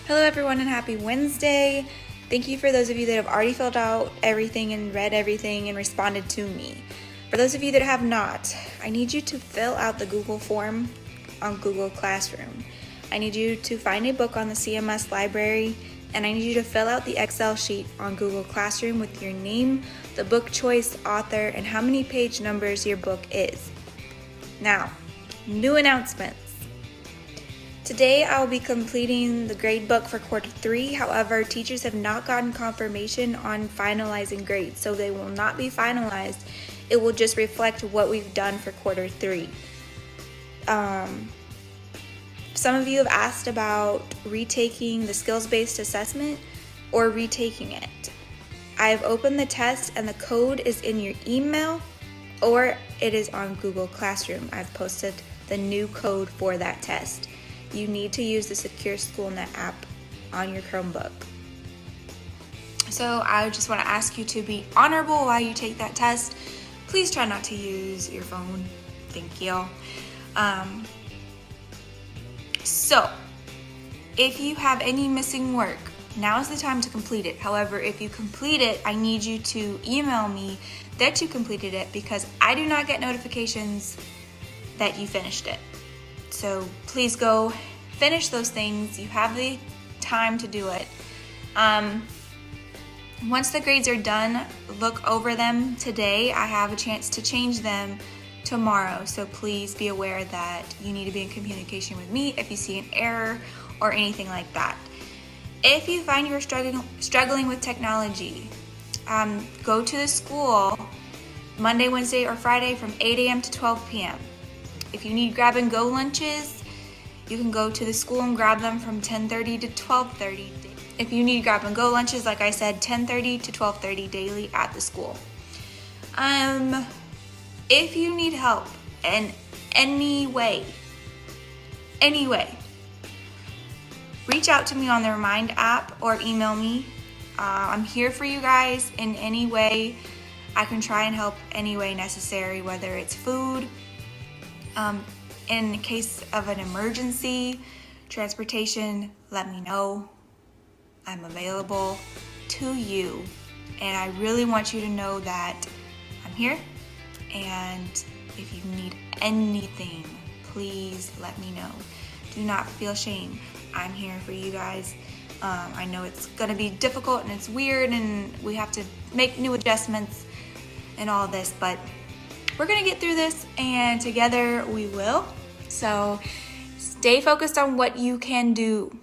Hello everyone and happy Wednesday. Thank you for those of you that have already filled out everything and read everything and responded to me. For those of you that have not, I need you to fill out the Google form on Google Classroom. I need you to find a book on the CMS library, and I need you to fill out the Excel sheet on Google Classroom with your name, the book choice, author, and how many page numbers your book is. Now, new announcements. Today I will be completing the grade book for quarter 3. However, teachers have not gotten confirmation on finalizing grades, so they will not be finalized. It will just reflect what we've done for quarter 3. Some of you have asked about retaking the skills-based assessment or retaking it. I have opened the test and the code is in your email or it is on Google Classroom. I've posted the new code for that test. You need to use the Secure SchoolNet app on your Chromebook. So I just want to ask you to be honorable while you take that test. Please try not to use your phone. Thank you. So if you have any missing work, now is the time to complete it. However, if you complete it, I need you to email me that you completed it because I do not get notifications that you finished it. So please go finish those things. You have the time to do it. Once the grades are done, look over them today. I have a chance to change them tomorrow. So please be aware that you need to be in communication with me if you see an error or anything like that. If you find you're struggling with technology, go to the school Monday, Wednesday, or Friday from 8 a.m. to 12 p.m. If you need grab and go lunches, you can go to the school and grab them from 10:30 to 12:30. If you need grab and go lunches, like I said, 10:30 to 12:30 daily at the school. If you need help in any way, reach out to me on the Remind app or email me. I'm here for you guys in any way. I can try and help any way necessary, whether it's food, in case of an emergency, transportation, let me know. I'm available to you. And I really want you to know that I'm here. And if you need anything, please let me know. Do not feel shame. I'm here for you guys. I know it's gonna be difficult and it's weird and we have to make new adjustments and all this, but we're gonna get through this and together we will. So stay focused on what you can do.